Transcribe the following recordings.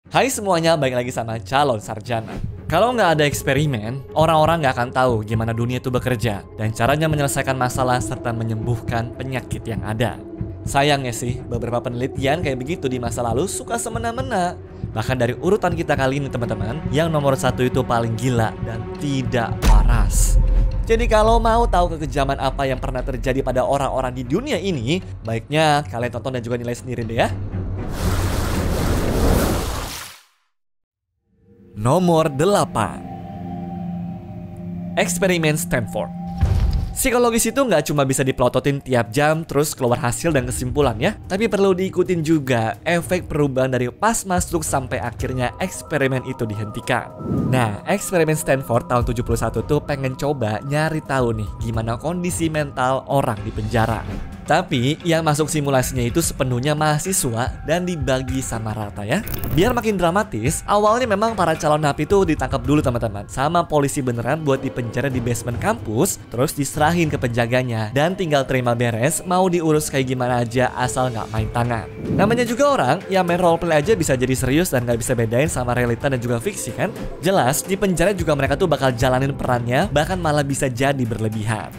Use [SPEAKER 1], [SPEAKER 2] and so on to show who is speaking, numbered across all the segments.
[SPEAKER 1] Hai semuanya, balik lagi sama Calon Sarjana. Kalau nggak ada eksperimen, orang-orang nggak akan tahu gimana dunia itu bekerja dan caranya menyelesaikan masalah serta menyembuhkan penyakit yang ada. Sayangnya sih, beberapa penelitian kayak begitu di masa lalu suka semena-mena. Bahkan dari urutan kita kali ini teman-teman, yang nomor 1 itu paling gila dan tidak waras. Jadi kalau mau tahu kekejaman apa yang pernah terjadi pada orang-orang di dunia ini, baiknya kalian tonton dan juga nilai sendiri deh ya. Nomor 8. Eksperimen Stanford. Psikologis itu nggak cuma bisa dipelototin tiap jam terus keluar hasil dan kesimpulan ya, tapi perlu diikutin juga efek perubahan dari pas masuk sampai akhirnya eksperimen itu dihentikan. Nah, eksperimen Stanford tahun 71 tuh pengen coba nyari tahu nih gimana kondisi mental orang di penjara. Tapi yang masuk simulasinya itu sepenuhnya mahasiswa dan dibagi sama rata ya. Biar makin dramatis, awalnya memang para calon napi itu ditangkap dulu teman-teman sama polisi beneran buat dipenjara di basement kampus, terus diserahin ke penjaganya dan tinggal terima beres, mau diurus kayak gimana aja asal nggak main tangan. Namanya juga orang yang main roleplay aja bisa jadi serius dan nggak bisa bedain sama realita dan juga fiksi kan. Jelas di penjara juga mereka tuh bakal jalanin perannya, bahkan malah bisa jadi berlebihan.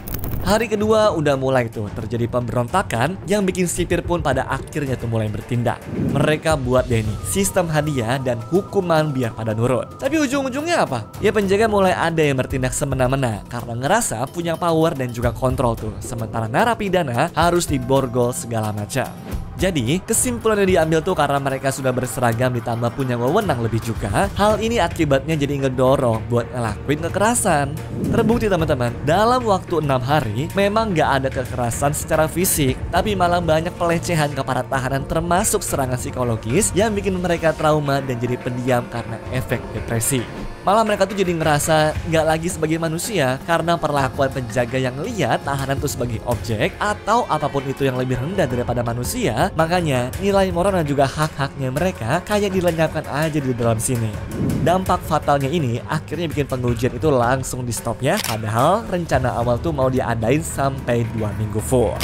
[SPEAKER 1] Hari kedua udah mulai tuh terjadi pemberontakan yang bikin sipir pun pada akhirnya tuh mulai bertindak. Mereka buat deh nih sistem hadiah dan hukuman biar pada nurut. Tapi ujung-ujungnya apa? Ya penjaga mulai ada yang bertindak semena-mena karena ngerasa punya power dan juga kontrol tuh. Sementara narapidana harus diborgol segala macam. Jadi, kesimpulan yang diambil tuh karena mereka sudah berseragam ditambah punya wewenang lebih juga. Hal ini akibatnya jadi ngedorong buat ngelakuin kekerasan. Terbukti teman-teman, dalam waktu 6 hari memang nggak ada kekerasan secara fisik, tapi malah banyak pelecehan ke para tahanan termasuk serangan psikologis yang bikin mereka trauma dan jadi pendiam karena efek depresi. Malah mereka tuh jadi ngerasa nggak lagi sebagai manusia karena perlakuan penjaga yang lihat tahanan tuh sebagai objek atau apapun itu yang lebih rendah daripada manusia. Makanya nilai moral dan juga hak-haknya mereka kayak dilenyapkan aja di dalam sini. Dampak fatalnya ini akhirnya bikin pengujian itu langsung di stop ya. Padahal rencana awal tuh mau diadain sampai 2 minggu full.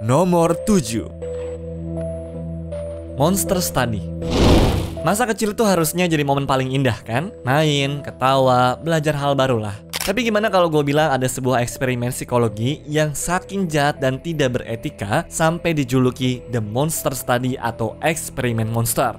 [SPEAKER 1] Nomor 7. Monster Study. Masa kecil itu harusnya jadi momen paling indah kan? Main, ketawa, belajar hal baru lah. Tapi gimana kalau gue bilang ada sebuah eksperimen psikologi yang saking jahat dan tidak beretika sampai dijuluki The Monster Study atau eksperimen monster.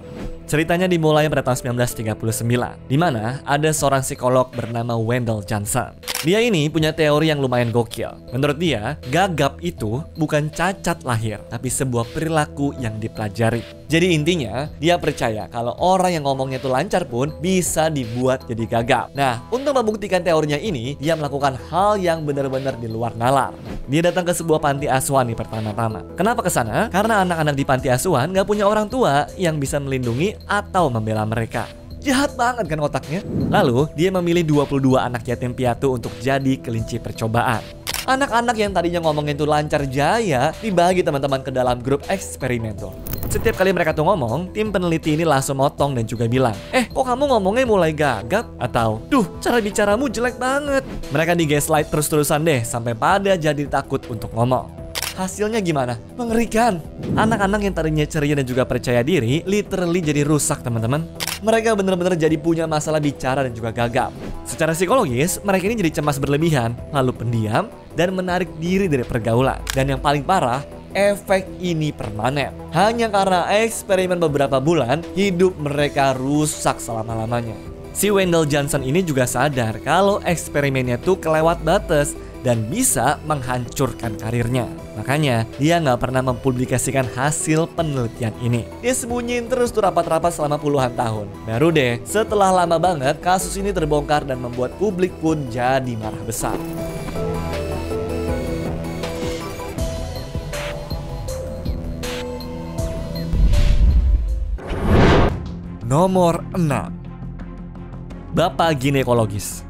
[SPEAKER 1] Ceritanya dimulai pada tahun 1939, di mana ada seorang psikolog bernama Wendell Johnson. Dia ini punya teori yang lumayan gokil. Menurut dia, gagap itu bukan cacat lahir, tapi sebuah perilaku yang dipelajari. Jadi intinya, dia percaya kalau orang yang ngomongnya itu lancar pun bisa dibuat jadi gagap. Nah, untuk membuktikan teorinya ini, dia melakukan hal yang benar-benar di luar nalar. Dia datang ke sebuah panti asuhan nih pertama-tama. Kenapa ke sana? Karena anak-anak di panti asuhan nggak punya orang tua yang bisa melindungi atau membela mereka. Jahat banget kan otaknya. Lalu dia memilih 22 anak yatim piatu untuk jadi kelinci percobaan. Anak-anak yang tadinya ngomongin tuh lancar jaya dibagi teman-teman ke dalam grup eksperimen tuh. Setiap kali mereka tuh ngomong, tim peneliti ini langsung motong dan juga bilang, kok kamu ngomongnya mulai gagap? Atau, duh, cara bicaramu jelek banget. Mereka di-gaslight terus-terusan deh sampai pada jadi takut untuk ngomong. Hasilnya gimana? Mengerikan. Anak-anak yang tadinya ceria dan juga percaya diri literally jadi rusak teman-teman. Mereka benar-benar jadi punya masalah bicara dan juga gagap. Secara psikologis, mereka ini jadi cemas berlebihan, lalu pendiam, dan menarik diri dari pergaulan. Dan yang paling parah, efek ini permanen. Hanya karena eksperimen beberapa bulan, hidup mereka rusak selama-lamanya. Si Wendell Johnson ini juga sadar kalau eksperimennya tuh kelewat batas dan bisa menghancurkan karirnya. Makanya dia nggak pernah mempublikasikan hasil penelitian ini. Dia sembunyiin terus tuh rapat-rapat selama puluhan tahun. Baru deh setelah lama banget kasus ini terbongkar dan membuat publik pun jadi marah besar. Nomor 6. Bapak ginekologis.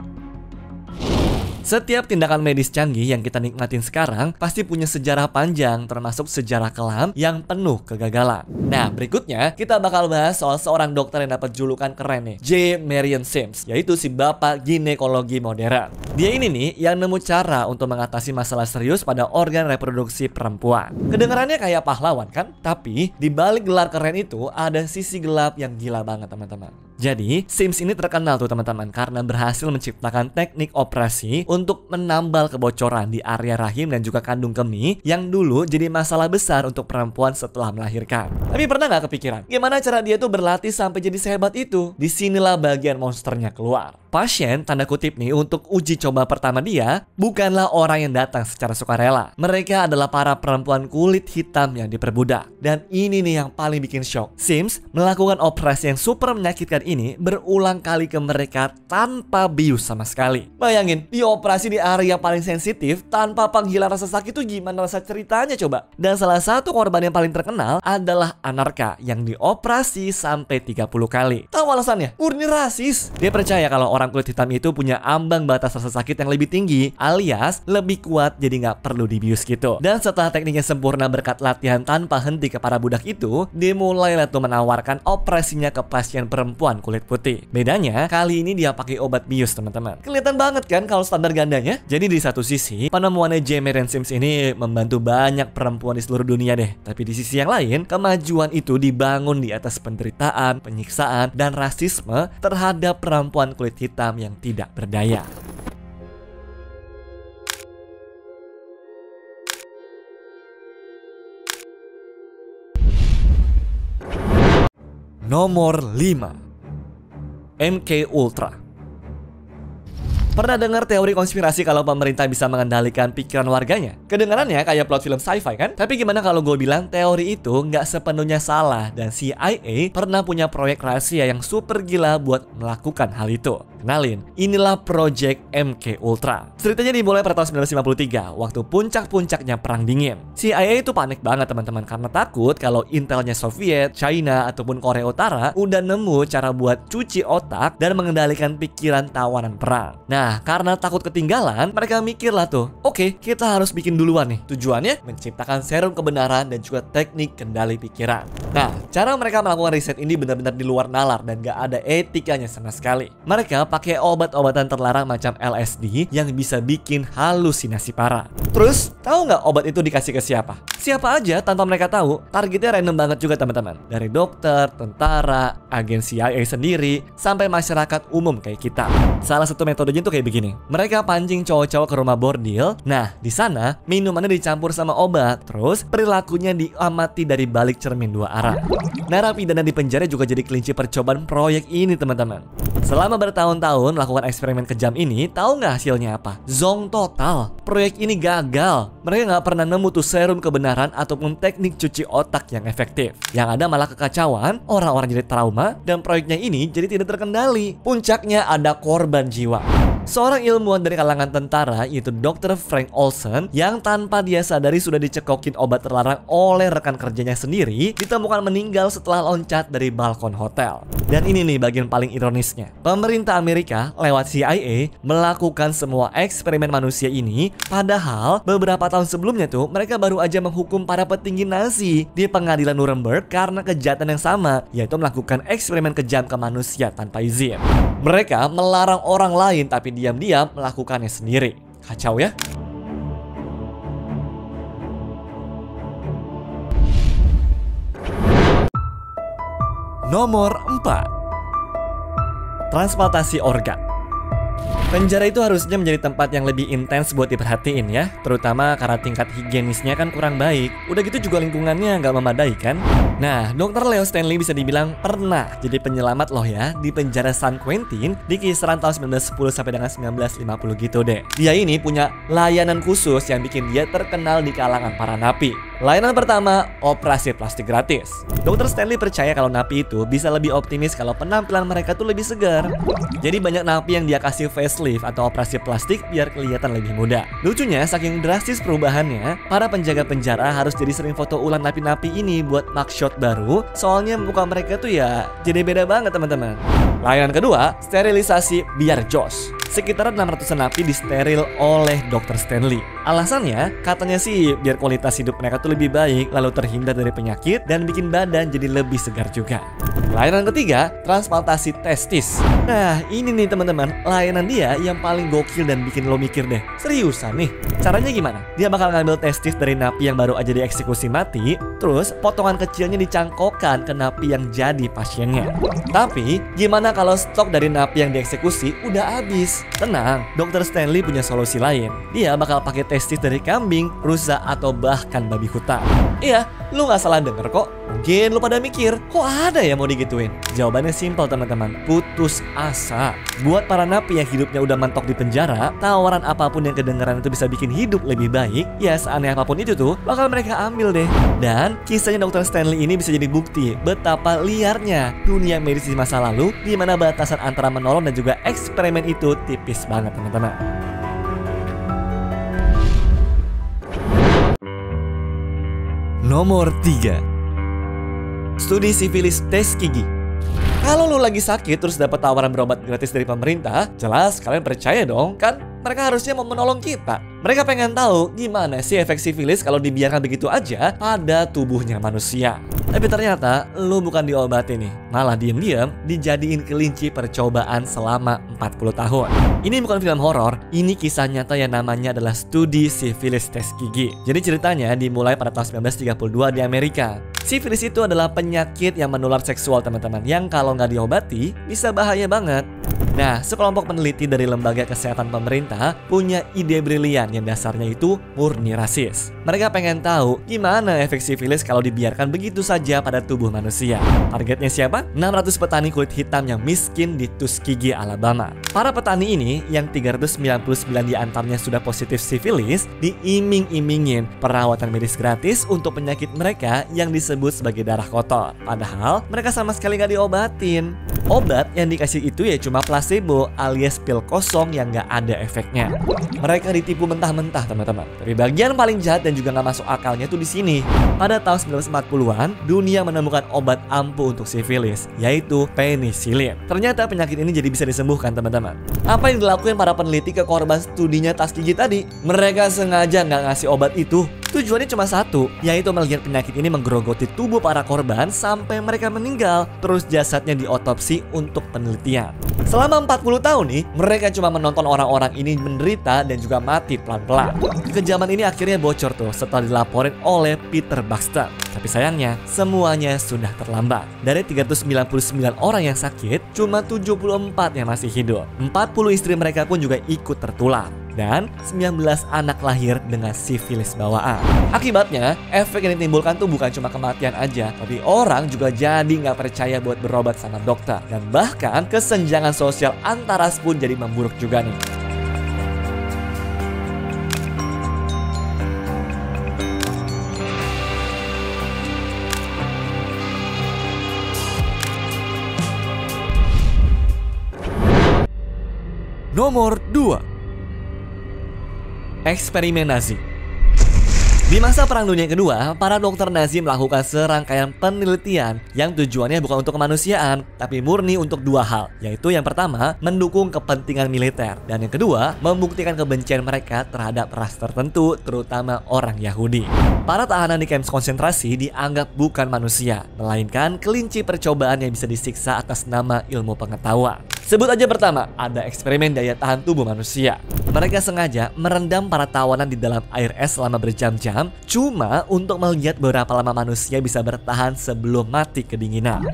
[SPEAKER 1] Setiap tindakan medis canggih yang kita nikmatin sekarang pasti punya sejarah panjang, termasuk sejarah kelam yang penuh kegagalan. Nah, berikutnya kita bakal bahas soal seorang dokter yang dapat julukan keren nih, J. Marion Sims, yaitu si bapak ginekologi modern. Dia ini nih yang nemu cara untuk mengatasi masalah serius pada organ reproduksi perempuan. Kedengarannya kayak pahlawan kan? Tapi di balik gelar keren itu ada sisi gelap yang gila banget teman-teman. Jadi, Sims ini terkenal tuh teman-teman karena berhasil menciptakan teknik operasi untuk menambal kebocoran di area rahim dan juga kandung kemih yang dulu jadi masalah besar untuk perempuan setelah melahirkan. Tapi pernah nggak kepikiran gimana cara dia tuh berlatih sampai jadi sehebat itu? Disinilah bagian monsternya keluar. Pasien, tanda kutip nih, untuk uji coba pertama dia bukanlah orang yang datang secara sukarela. Mereka adalah para perempuan kulit hitam yang diperbudak. Dan ini nih yang paling bikin shock. Sims melakukan operasi yang super menyakitkan ini berulang kali ke mereka tanpa bius sama sekali. Bayangin, dioperasi di area paling sensitif tanpa panggilan rasa sakit itu gimana rasa ceritanya coba? Dan salah satu korban yang paling terkenal adalah Anarka yang dioperasi sampai 30 kali. Tahu alasannya? Murni rasis. Dia percaya kalau orang kulit hitam itu punya ambang batas rasa sakit yang lebih tinggi, alias lebih kuat, jadi nggak perlu dibius gitu. Dan setelah tekniknya sempurna berkat latihan tanpa henti ke para budak itu, dimulailah tuh menawarkan operasinya ke pasien perempuan kulit putih. Bedanya, kali ini dia pakai obat bius teman-teman. Kelihatan banget kan kalau standar gandanya? Jadi di satu sisi, penemuannya J. Marion Sims ini membantu banyak perempuan di seluruh dunia deh. Tapi di sisi yang lain, kemajuan itu dibangun di atas penderitaan, penyiksaan, dan rasisme terhadap perempuan kulit hitam yang tidak berdaya. Nomor 5, MK Ultra. Pernah dengar teori konspirasi kalau pemerintah bisa mengendalikan pikiran warganya? Kedengarannya kayak plot film sci-fi kan? Tapi gimana kalau gue bilang teori itu nggak sepenuhnya salah dan CIA pernah punya proyek rahasia yang super gila buat melakukan hal itu. Kenalin, inilah Project MK Ultra. Ceritanya dimulai pada tahun 1953, waktu puncak-puncaknya Perang Dingin. CIA itu panik banget teman-teman karena takut kalau intelnya Soviet, China, ataupun Korea Utara udah nemu cara buat cuci otak dan mengendalikan pikiran tawanan perang. Nah, karena takut ketinggalan, mereka mikir lah tuh, oke, kita harus bikin duluan nih. Tujuannya menciptakan serum kebenaran dan juga teknik kendali pikiran. Nah, cara mereka melakukan riset ini benar-benar di luar nalar dan gak ada etikanya sama sekali. Mereka pakai obat-obatan terlarang macam LSD yang bisa bikin halusinasi parah. Terus, tahu nggak obat itu dikasih ke siapa? Siapa aja tanpa mereka tahu. Targetnya random banget juga teman-teman. Dari dokter, tentara, agen CIA sendiri, sampai masyarakat umum kayak kita. Salah satu metodenya tuh kayak begini. Mereka pancing cowok-cowok ke rumah bordil. Nah, di sana minumannya dicampur sama obat. Terus perilakunya diamati dari balik cermin dua arah. Narapidana di penjara juga jadi kelinci percobaan proyek ini teman-teman. Selama bertahun-tahun melakukan eksperimen kejam ini, tahu nggak hasilnya apa? Zonk total. Proyek ini gagal. Mereka nggak pernah nemu tuh serum kebenaran ataupun teknik cuci otak yang efektif. Yang ada malah kekacauan, orang-orang jadi trauma, dan proyeknya ini jadi tidak terkendali. Puncaknya ada korban jiwa. Seorang ilmuwan dari kalangan tentara, yaitu Dr. Frank Olson, yang tanpa dia sadari sudah dicekokin obat terlarang oleh rekan kerjanya sendiri, ditemukan meninggal setelah loncat dari balkon hotel. Dan ini nih bagian paling ironisnya. Pemerintah Amerika lewat CIA melakukan semua eksperimen manusia ini, padahal beberapa tahun sebelumnya tuh mereka baru aja menghukum para petinggi Nazi di pengadilan Nuremberg karena kejahatan yang sama, yaitu melakukan eksperimen kejam ke manusia tanpa izin. Mereka melarang orang lain tapi diam-diam melakukannya sendiri. Kacau ya? Nomor 4, transplantasi organ. Penjara itu harusnya menjadi tempat yang lebih intens buat diperhatiin ya, terutama karena tingkat higienisnya kan kurang baik. Udah gitu juga lingkungannya nggak memadai kan. Nah, Dr. Leo Stanley bisa dibilang pernah jadi penyelamat loh ya di penjara San Quentin di kisaran tahun 1910 sampai dengan 1950 gitu deh. Dia ini punya layanan khusus yang bikin dia terkenal di kalangan para napi. Layanan pertama, operasi plastik gratis. Dr. Stanley percaya kalau napi itu bisa lebih optimis kalau penampilan mereka tuh lebih segar. Jadi banyak napi yang dia kasih facelift atau operasi plastik biar kelihatan lebih muda. Lucunya, saking drastis perubahannya, para penjaga penjara harus jadi sering foto ulang napi-napi ini buat mugshot baru. Soalnya muka mereka tuh ya jadi beda banget teman-teman. Layanan kedua, sterilisasi biar jos. sekitar 600 napi disteril oleh Dr. Stanley. Alasannya, katanya sih biar kualitas hidup mereka tuh lebih baik, lalu terhindar dari penyakit dan bikin badan jadi lebih segar juga. Layanan ketiga, transplantasi testis. Nah, ini nih teman-teman, layanan dia yang paling gokil dan bikin lo mikir deh. Seriusan nih, caranya gimana? Dia bakal ngambil testis dari napi yang baru aja dieksekusi mati, terus potongan kecilnya dicangkokkan ke napi yang jadi pasiennya. Tapi, gimana kalau stok dari napi yang dieksekusi udah habis? Tenang, Dr. Stanley punya solusi lain. Dia bakal pakai testis dari kambing, rusa, atau bahkan babi hutan. Iya, lu nggak salah denger kok. Mungkin lu pada mikir, kok ada ya mau digituin? Jawabannya simpel teman-teman, putus asa. Buat para napi yang hidupnya udah mentok di penjara, tawaran apapun yang kedengeran itu bisa bikin hidup lebih baik, ya seaneh apapun itu tuh, bakal mereka ambil deh. Dan kisahnya Dr. Stanley ini bisa jadi bukti betapa liarnya dunia medis di masa lalu, di mana batasan antara menolong dan juga eksperimen itu tipis banget teman-teman. Nomor 3. Studi sifilis tes gigi. Kalau lu lagi sakit terus dapat tawaran berobat gratis dari pemerintah, jelas kalian percaya dong, kan? Mereka harusnya mau menolong kita. Mereka pengen tahu gimana sih efek sifilis kalau dibiarkan begitu aja pada tubuhnya manusia. Tapi ternyata lu bukan diobati nih, malah diam-diam dijadiin kelinci percobaan selama 40 tahun. Ini bukan film horor, ini kisah nyata yang namanya adalah studi sifilis tes gigi. Jadi ceritanya dimulai pada tahun 1932 di Amerika. Sifilis itu adalah penyakit yang menular seksual teman-teman, yang kalau nggak diobati bisa bahaya banget. Nah, sekelompok peneliti dari Lembaga Kesehatan Pemerintah punya ide brilian yang dasarnya itu murni rasis. Mereka pengen tahu gimana efek sifilis kalau dibiarkan begitu saja pada tubuh manusia. Targetnya siapa? 600 petani kulit hitam yang miskin di Tuskegee, Alabama. Para petani ini, yang 399 diantaranya sudah positif sifilis, diiming-imingin perawatan medis gratis untuk penyakit mereka yang disebut sebagai darah kotor. Padahal mereka sama sekali nggak diobatin. Obat yang dikasih itu ya cuma placebo alias pil kosong yang nggak ada efeknya. Mereka ditipu mentah-mentah teman-teman. Tapi bagian paling jahat dan juga nggak masuk akalnya tuh di sini. Pada tahun 1940-an, dunia menemukan obat ampuh untuk sifilis, yaitu penisilin. Ternyata penyakit ini jadi bisa disembuhkan teman-teman. Apa yang dilakukan para peneliti ke korban studinya Tuskegee tadi? Mereka sengaja nggak ngasih obat itu. Tujuannya cuma satu, yaitu melihat penyakit ini menggerogoti tubuh para korban sampai mereka meninggal. Terus jasadnya diotopsi untuk penelitian. Selama 40 tahun nih, mereka cuma menonton orang-orang ini menderita dan juga mati pelan-pelan. Kekejaman ini akhirnya bocor tuh setelah dilaporin oleh Peter Baxter. Tapi sayangnya, semuanya sudah terlambat. Dari 399 orang yang sakit, cuma 74 yang masih hidup. 40 istri mereka pun juga ikut tertular. Dan 19 anak lahir dengan sifilis bawaan. Akibatnya, efek yang ditimbulkan tuh bukan cuma kematian aja, tapi orang juga jadi nggak percaya buat berobat sama dokter. Dan bahkan kesenjangan sosial antar ras pun jadi memburuk juga nih. Nomor 2. Eksperimen Nazi. Di masa Perang Dunia Kedua, para dokter Nazi melakukan serangkaian penelitian yang tujuannya bukan untuk kemanusiaan, tapi murni untuk dua hal, yaitu yang pertama, mendukung kepentingan militer, dan yang kedua, membuktikan kebencian mereka terhadap ras tertentu, terutama orang Yahudi. Para tahanan di kamp konsentrasi dianggap bukan manusia, melainkan kelinci percobaan yang bisa disiksa atas nama ilmu pengetahuan. Sebut aja pertama, ada eksperimen daya tahan tubuh manusia. Mereka sengaja merendam para tawanan di dalam air es selama berjam-jam, cuma untuk melihat berapa lama manusia bisa bertahan sebelum mati kedinginan.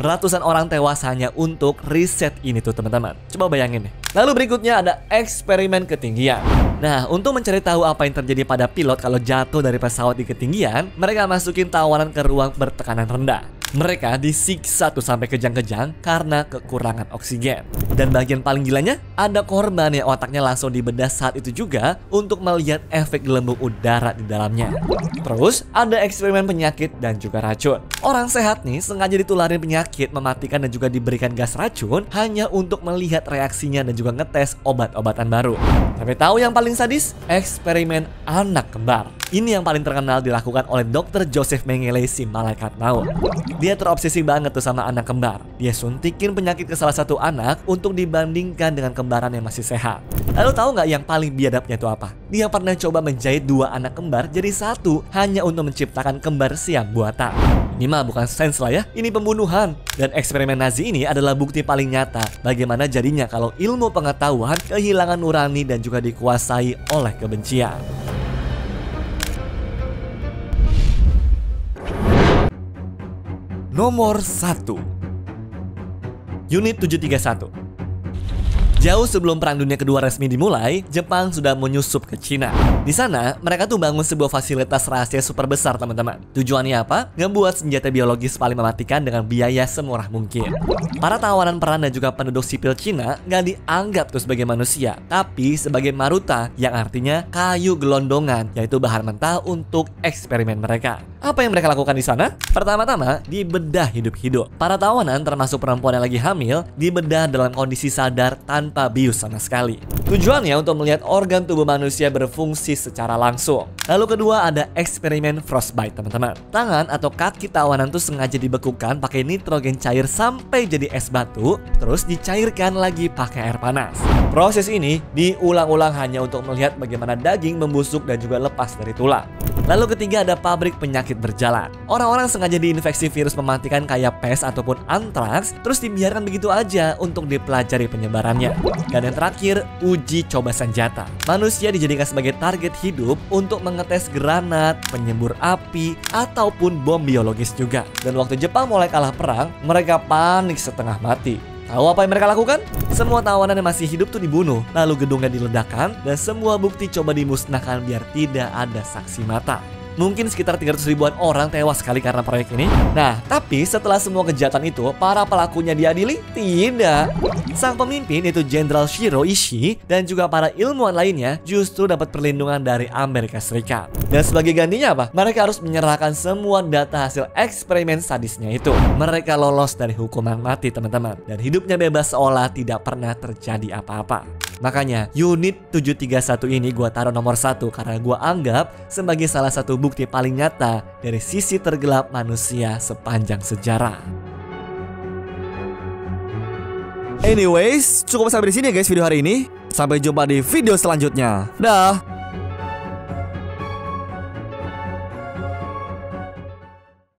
[SPEAKER 1] Ratusan orang tewas hanya untuk riset ini tuh teman-teman. Coba bayangin deh. Lalu berikutnya ada eksperimen ketinggian. Nah, untuk mencari tahu apa yang terjadi pada pilot kalau jatuh dari pesawat di ketinggian, mereka masukin tawanan ke ruang bertekanan rendah. Mereka disiksa tuh sampai kejang-kejang karena kekurangan oksigen. Dan bagian paling gilanya, ada korban yang otaknya langsung dibedah saat itu juga untuk melihat efek gelembung udara di dalamnya. Terus ada eksperimen penyakit dan juga racun. Orang sehat nih sengaja ditularin penyakit, mematikan dan juga diberikan gas racun hanya untuk melihat reaksinya dan juga ngetes obat-obatan baru. Tapi tahu yang paling sadis? Eksperimen anak kembar. Ini yang paling terkenal dilakukan oleh Dr. Joseph Mengele si malaikat maut. Dia terobsesi banget tuh sama anak kembar. Dia suntikin penyakit ke salah satu anak untuk dibandingkan dengan kembaran yang masih sehat. Lalu tahu nggak yang paling biadabnya itu apa? Dia pernah coba menjahit 2 anak kembar jadi satu hanya untuk menciptakan kembar siam buatan. Ini mah bukan sains lah ya, ini pembunuhan. Dan eksperimen Nazi ini adalah bukti paling nyata bagaimana jadinya kalau ilmu pengetahuan kehilangan nurani dan juga dikuasai oleh kebencian. Nomor 1. Unit 731. Jauh sebelum Perang Dunia Kedua resmi dimulai, Jepang sudah menyusup ke Cina. Di sana, mereka tuh bangun sebuah fasilitas rahasia super besar, teman-teman. Tujuannya apa? Ngebuat senjata biologis paling mematikan dengan biaya semurah mungkin. Para tawanan perang dan juga penduduk sipil Cina nggak dianggap tuh sebagai manusia, tapi sebagai maruta, yang artinya kayu gelondongan, yaitu bahan mentah untuk eksperimen mereka. Apa yang mereka lakukan di sana? Pertama-tama, dibedah hidup-hidup. Para tawanan, termasuk perempuan yang lagi hamil, dibedah dalam kondisi sadar tanpa bius sama sekali. Tujuannya untuk melihat organ tubuh manusia berfungsi secara langsung. Lalu kedua ada eksperimen frostbite, teman-teman. Tangan atau kaki tawanan tuh sengaja dibekukan pakai nitrogen cair sampai jadi es batu, terus dicairkan lagi pakai air panas. Proses ini diulang-ulang hanya untuk melihat bagaimana daging membusuk dan juga lepas dari tulang. Lalu ketiga ada pabrik penyakit berjalan. Orang-orang sengaja diinfeksi virus mematikan kayak pes ataupun antraks, terus dibiarkan begitu aja untuk dipelajari penyebarannya. Dan yang terakhir, uji coba senjata. Manusia dijadikan sebagai target hidup untuk mengetes granat, penyembur api, ataupun bom biologis juga. Dan waktu Jepang mulai kalah perang, mereka panik setengah mati. Tahu apa yang mereka lakukan? Semua tawanan yang masih hidup tuh dibunuh, lalu gedungnya diledakkan, dan semua bukti coba dimusnahkan biar tidak ada saksi mata. Mungkin sekitar 300 ribuan orang tewas sekali karena proyek ini. Nah, tapi setelah semua kejahatan itu, para pelakunya diadili? Tidak. Sang pemimpin itu Jenderal Shiro Ishii dan juga para ilmuwan lainnya justru dapat perlindungan dari Amerika Serikat. Dan sebagai gantinya apa? Mereka harus menyerahkan semua data hasil eksperimen sadisnya itu. Mereka lolos dari hukuman mati, teman-teman. Dan hidupnya bebas seolah tidak pernah terjadi apa-apa. Makanya unit 731 ini gue taruh nomor 1 karena gue anggap sebagai salah satu bukti paling nyata dari sisi tergelap manusia sepanjang sejarah. Anyways, cukup sampai di sini ya guys video hari ini. Sampai jumpa di video selanjutnya. Dah.